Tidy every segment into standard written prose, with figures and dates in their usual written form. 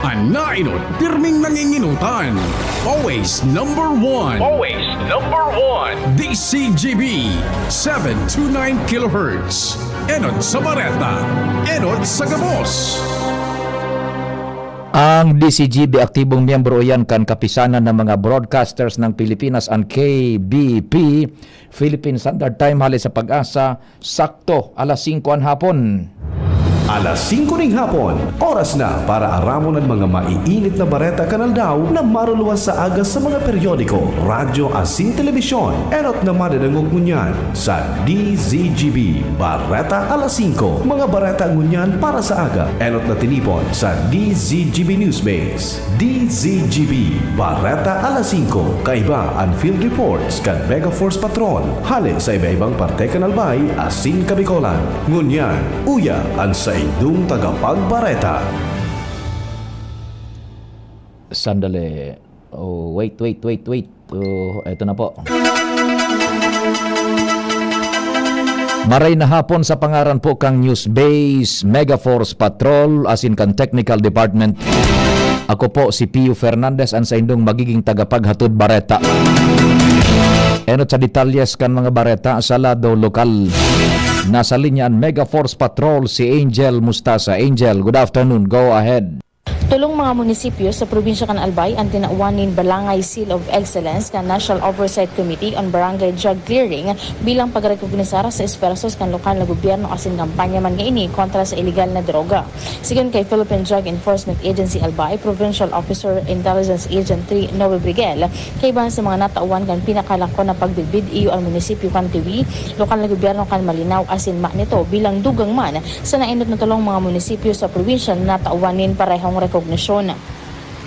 Anainot, pirming nanginginutan. Always number one. Always number one. DCGB 729 kHz. Enot sa Bareta. Enot sa Gabos. Ang DCGB aktibong miyembro yan kan kapisanan ng mga broadcasters ng Pilipinas ang KBP, Philippine Standard Time, hali sa Pag-asa, sakto alas 5 ang hapon. Alas 5 ng hapon, oras na para aramon ng mga maiinit na bareta kanal daw na maruluwas sa aga sa mga periodiko, radyo asin telebisyon. Erot na madadangog ngunyan sa DZGB Bareta alas 5. Mga bareta ngunyan para sa aga. Erot na tinipon sa DZGB Newsbase. DZGB Bareta alas 5. Kaiba ang field reports kan Mega Force Patrol. Hali sa iba-ibang parte kanalbay asin kabikolan. Ngunyan, uya ang sa idong tagapagbareta. Sandali. Oh, wait. Oh, eto na po. Maray na hapon sa pangaran po kang Newsbase Mega Force Patrol asin kan Technical Department. Ako po si Pio Fernandez ang sa indong magiging tagapaghatod bareta. Enot sa detalyes kan mga bareta sa lado lokal. Nasa linya ang Mega Force Patrol si Angel Mustasa. Angel, good afternoon. Go ahead. Tulong mga munisipyo sa probinsya kan Albay ang tinauwanin Balangay Seal of Excellence kan National Oversight Committee on Barangay Drug Clearing bilang pagrekognisar sa espersos kan lokal na gobyerno asin kampanya man ngaini kontra sa illegal na droga. Sigon kay Philippine Drug Enforcement Agency Albay, Provincial Officer Intelligence Agent 3 Noe Brigel, kaibahan sa mga natauwan kan pinakalako na pagbidbid iyo ang munisipyo kan Tiwi, lokal na gobyerno kan Malinaw asin ma nito bilang dugang man sa nainot na tulong mga munisipyo sa probinsya na natauwanin parehong rekognisyon.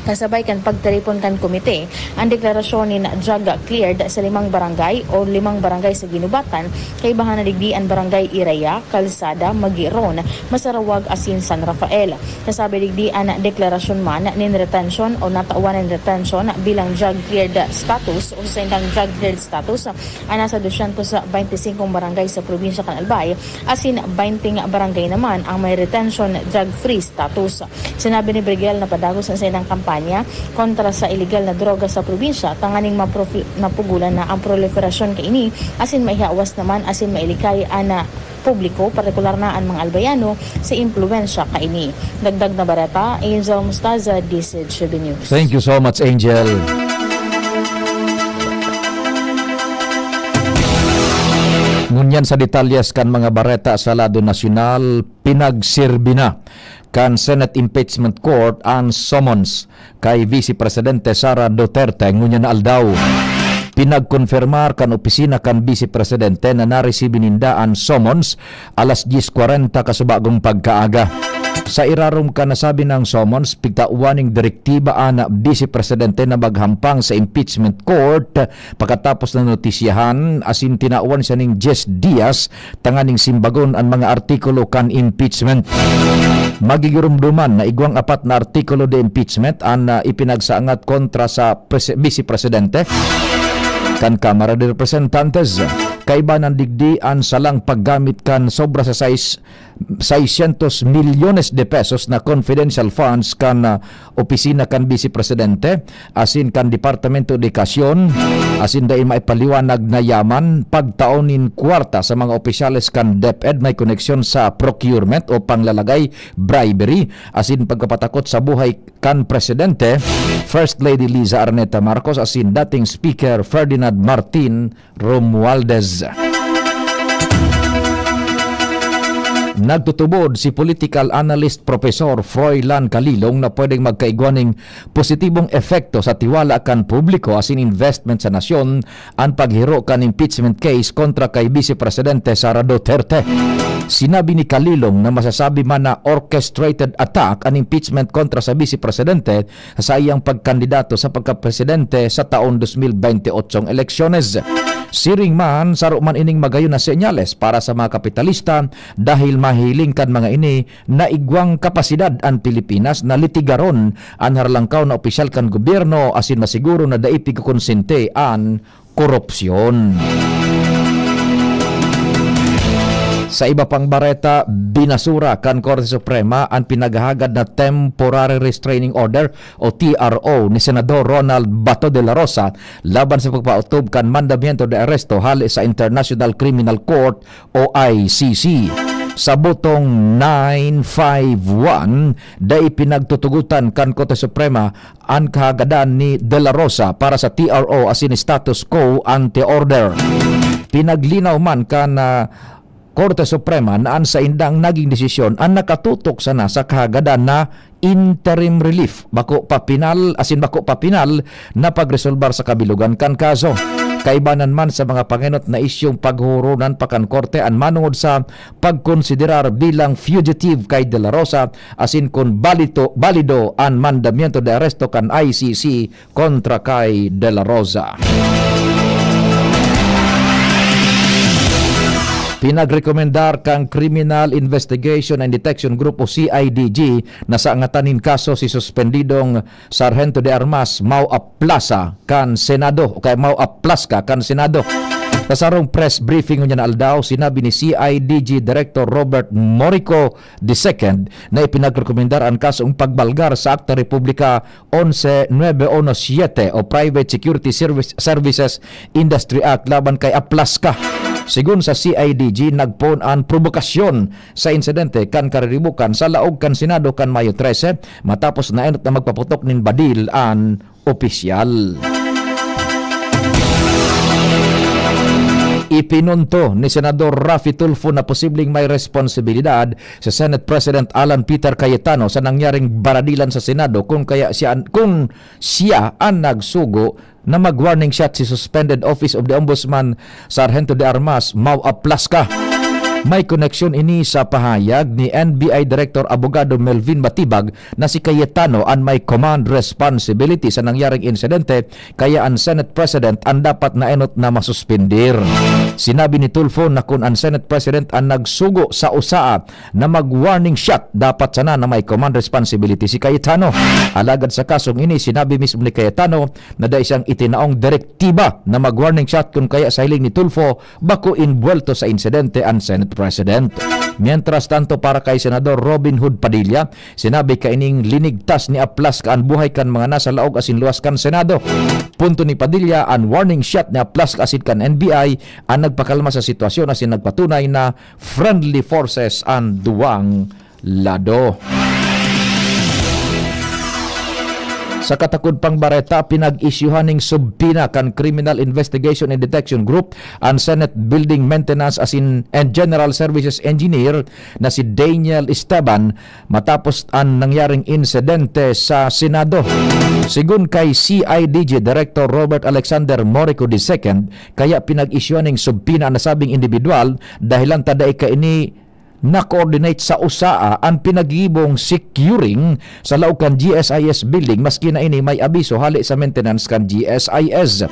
Kasabay kan pagtaripon kan komite ang deklarasyon ni na drug cleared sa 5 barangay o 5 barangay sa Ginubatan kay bahan na digdian barangay Iraya, Kalsada, Magiron, Masarawag asin San Rafael. Kasabi digdian na deklarasyon man nin retention o natauwanan retention bilang drug cleared status o sa indang drug cleared status ang nasa 225 barangay sa probinsya kan Albay asin 20 barangay naman ang may retention drug free status. Sinabi ni Brigel na padagos sa indang kampanya kontra sa illegal na droga sa probinsya tanganing mapugulan na ang proliferasyon kaini asin maihawas naman asin mailikay ana publiko partikular na ang mga albayano sa impluwensya kaini. Dagdag na bareta, Angel Mustaza, DCGB News. Thank you so much, Angel. Ngunyan sa detalyes kan mga bareta sa lado nasyonal, pinagsirbi na kan Senate Impeachment Court ang summons kay Vice Presidente Sara Duterte ngunyan na aldaw. Pinagkonfirmar kan opisina kan Vice Presidente na naresibi ninda ang summons alas 10:40 kasubagong pagkaaga. Sa irarom ka nasabi ng summons, pigtauwaning direktiba na Vice Presidente na maghampang sa impeachment court pagkatapos na notisyahan asin tinauwan siya ning 10 Dias tanganing simbagon ang mga artikulo kan impeachment. Magigurumduman na igwang 4 na artikulo de impeachment ang ipinagsaangat kontra sa Vice Presidente kan Kamara de Representantes. Kaiba ng digdian salang paggamit kan sobra sa 600 milyones de pesos na confidential funds kan opisina kan Vice Presidente asin kan Departamento de Edukasyon asin dai maipaliwanag na yaman pagtaonin kwarta sa mga opisyales kan DepEd may koneksyon sa procurement o panglalagay bribery asin pagkapatakot sa buhay kan Presidente First Lady Liza Arneta Marcos asin dating Speaker Ferdinand Martin Romualdez. Nagtutubod si political analyst Professor Froilan Calilong na pwedeng magkaigwaning positibong efekto sa tiwala kan publiko asin investment sa nasyon ang paghiro kan impeachment case kontra kay Vice Presidente Sara Duterte. Sinabi ni Calilong na masasabi man na orchestrated attack ang impeachment kontra sa Vice Presidente sa iyang pagkandidato sa pagkapresidente sa taon 2028 eleksyones. Siring man, saro man ining magayon na senyales para sa mga kapitalista dahil mahiling kan mga ini na igwang kapasidad ang Pilipinas na litigaron ang harlangkaw na opisyal kan gobyerno asin masiguro na daipig konsente ang korupsyon. Sa iba pang bareta, binasura kan Korte Suprema ang pinaghahagad na Temporary Restraining Order o TRO ni Senador Ronald Bato de la Rosa laban sa pagpautob kan mandamiento de arresto hali sa International Criminal Court o ICC. Sa botong 951 dai pinagtutugutan kan Korte Suprema ang kahagadan ni De La Rosa para sa TRO asin status quo ante order. Pinaglinaw man kan Korte Suprema na sa indang naging desisyon ang nakatutok sana sa kahagadan na interim relief bako pa pinal na pagresolbar sa kabilugan kan kaso. Kaibanan man sa mga pangenot na isyong paghurunan pa kan korte ang manungod sa pagkonsiderar bilang fugitive kay De La Rosa asin kun balido ang mandamiento de arresto kan ICC kontra kay De La Rosa. Pinagrekomendar kang Criminal Investigation and Detection Group o CIDG na sa angatanin kaso si suspendidong Sargento de Armas Mau Aplaza kan Senado o kay Mau Aplasca kan Senado. Sa sarong press briefing niya na aldaw, sinabi ni CIDG Director Robert Morico II na ipinagrekomendar ang kasong pagbalgar sa Akta Republika 11917 o Private Security Services Industry Act laban kay Aplasca. Sigun sa CIDG, nagpon ang provokasyon sa insidente kan kariribukan sa laog kan Senado kan Mayo 13 matapos na enot na magpaputok nin badil ang opisyal. Ipinunto ni Senador Raffy Tulfo na posibleng may responsibilidad sa Senate President Alan Peter Cayetano sa nangyaring baradilan sa Senado kung siya ang nagsugo na mag-warning shot si suspended Office of the Ombudsman Sargento de Armas Mau Aplasca. May koneksyon ini sa pahayag ni NBI Director Abogado Melvin Batibag na si Cayetano ang may command responsibility sa nangyaring insidente kaya ang Senate President ang dapat na enot na masuspindir. Sinabi ni Tulfo na kung ang Senate President ang nagsugo sa usaa na mag-warning shot, dapat sana na may command responsibility si Cayetano. Alagad sa kasong ini, sinabi mismo ni Cayetano na dahil siyang itinaong direktiba na mag-warning shot kung kaya sa hiling ni Tulfo bako inbuelto sa insidente ang Senate President. Mientras tanto para kay Senador Robin Hood Padilla, sinabi kaining linigtas ni Aplasca ang buhay kan mga nasa laog asin luwas kan Senado. Punto ni Padilla, ang warning shot ni Aplasca asin kan NBI ang nagpakalma sa sitwasyon asin nagpatunay na friendly forces ang duwang lado. Sa katakod pang bareta, pinag-isyuhan ng subpina kan Criminal Investigation and Detection Group ang Senate Building Maintenance and General Services Engineer na si Daniel Esteban matapos ang nangyaring insidente sa Senado. Sigun kay CIDG Director Robert Alexander Morico II, kaya pinag-isyuhan ng subpina na sabing individual dahilan taday ka ini na-coordinate sa usaa ang pinagibong securing sa laog kan GSIS building maski na ini may abiso hali sa maintenance kan GSIS.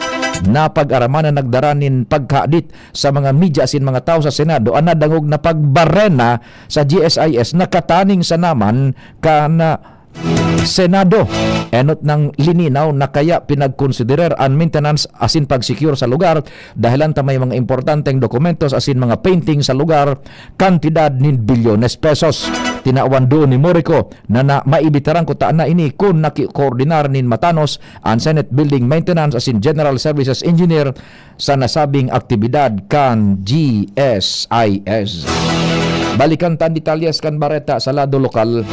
Napag-araman na nagdaranin pagkaadit sa mga media asin mga tao sa Senado ang nadangog na pagbarena sa GSIS nakataning sa naman kan Senado. Enot ng lininaw na kaya pinagkonsiderar ang maintenance asin pag-secure sa lugar dahilan ta may mga importanteng dokumentos asin mga painting sa lugar kantidad ni bilyones pesos. Tinawan doon ni Morico na maibitaran ko taan na ini kung nakikoordinar nin matanos ang Senate Building Maintenance asin General Services Engineer sa nasabing aktibidad kan GSIS. Balikan tan detalyes kan bareta sa lado lokal.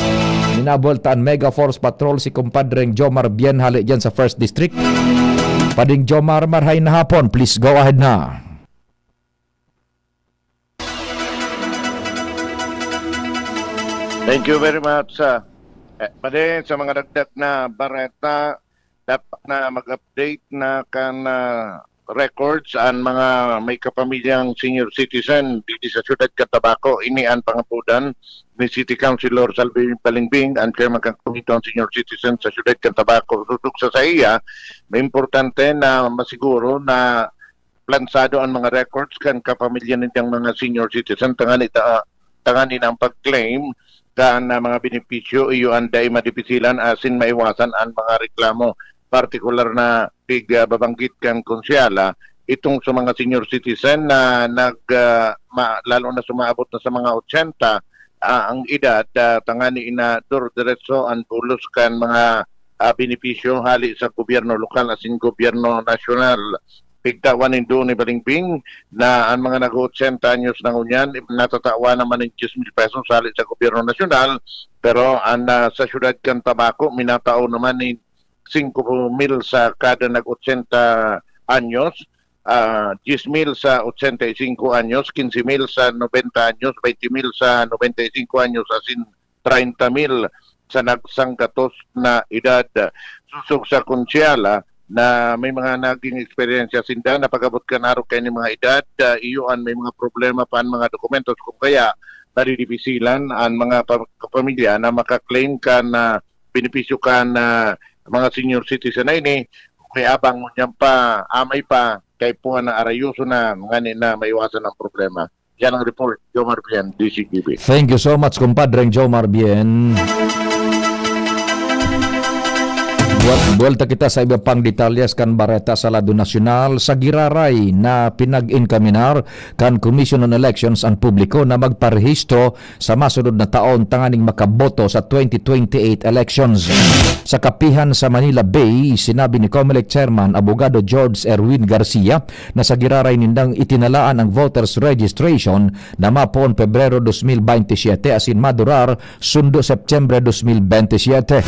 Minaboltaan Mega Force Patrol si kumpadreng Jomar Bien hali dyan sa 1st District. Pading Jomar, marhay na hapon. Please go ahead na. Thank you very much. Pading sa mga dagdag na bareta, dapat na mag-update na kan records ang mga may kapamilyang senior citizen dito sa Siyudad Cotabato. Ini ang pangapudan ni City Councilor Salvi Balingbing, ang chairman ng Komite ng Senior Citizen sa Siyudad Cotabato. Tutok sa iya, may importante na masiguro na plansado ang mga records kan kapamilya nitong mga senior citizen tangani ng pag-claim kan mga benepisyo iyo anday madipisilan asin maiwasan ang mga reklamo. Partikular na babanggit kang konsyala itong sa mga senior citizen na lalo na sumaabot na sa mga 80 ang edad, tangani ina diretso ang pulos kan mga benepisyo hali sa gobyerno lokal asin gobyerno nasyonal. Pigtawan nindo ni Balingping na ang mga nag-80 anyos na ngunyan, natatawa naman ng 10,000 pesos hali sa gobyerno nasyonal, pero ang sa syudad kan Tabaco, minatao naman ni 5,000 sa kada nag-80 anyos, 10,000 sa 85 anyos, 15,000 sa 90 anyos, 20,000 sa 95 anyos, asin 30,000 sa nagsangkatos na edad. Susog sa Conchiala na may mga naging eksperyensya sinda na pag-abot ka naro kay ni mga edad, iyon may mga problema pa ang mga dokumentos kung kaya naridibisilan ang mga pamilya na makaklaim ka na benepisyo ka na mga senior citizen na ini, kaya abang mo niyan pa, amay pa, kay po na arayuso na ngani na maiwasan ang problema. Yan ang report, Jomar Bien, DCGB. Thank you so much, kumpadreng Jomar Bien. Buwalta kita sa iba pang detalyes kan Bareta sa Lado Nasyonal sa giraray na pinag-inkaminar kan Commission on Elections ang publiko na magparehistro sa masunod na taon tanganing makaboto sa 2028 elections. Sa kapihan sa Manila Bay, sinabi ni COMELEC Chairman Abogado George Erwin Garcia na sa giraray nindang itinalaan ang voters registration na mapon Pebrero 2027 asin madurar sundo September 2027.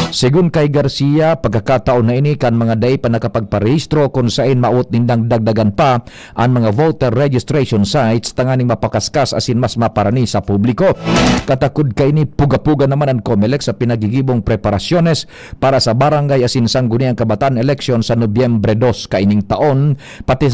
Sigun kay Garcia, pagkakataon na ini kan mga day pa nakapagparehistro kung saan maut nindang dagdagan pa ang mga voter registration sites tanganing mapakaskas asin mas maparani sa publiko. Katakod kay ini puga-puga naman ang COMELEC sa pinagigibong preparasyones para sa barangay asin sangguniang kabataan election sa Nobyembre 2 kaining taon pati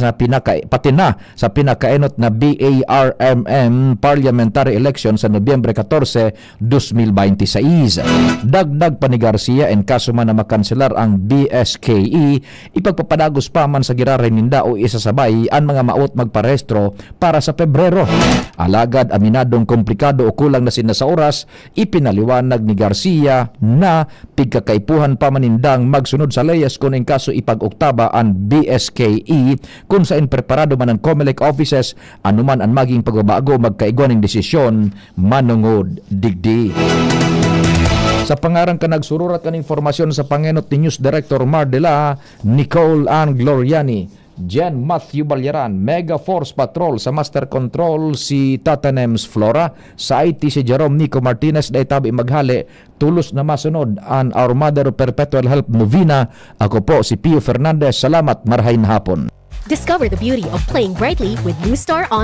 na sa pinakaenot na BARMM parliamentary election sa Nobyembre 14, 2026. Dagdag pa ni Garcia en kaso man na makanselar ang BSKE, ipagpapadagos pa man sa giraray ninda o isasabay ang mga maot magparehistro para sa Pebrero. Alagad aminadong komplikado o kulang na sina sa oras, ipinaliwanag ni Garcia na pigkakaipuhan pa manindang magsunod sa layas kung in kaso ipag-oktaba ang BSKE kung saan preparado man ang COMELEC offices anuman ang maging pagbabago magkaigwaning desisyon manungod digdi. Sa pangarang ka nagsururat kan informasyon sa Pangenot ni News Director Mardela, Nicole Ann Gloriani, Jen Matthew Balyaran, Mega Force Patrol sa Master Control si Tatanems Flora, sa IT si Jerome Nico Martinez na itabi maghali, tulos na masunod ang Our Mother Perpetual Help Novena. Ako po si Pio Fernandez, salamat, marhain hapon. Discover the beauty of playing brightly with New Star on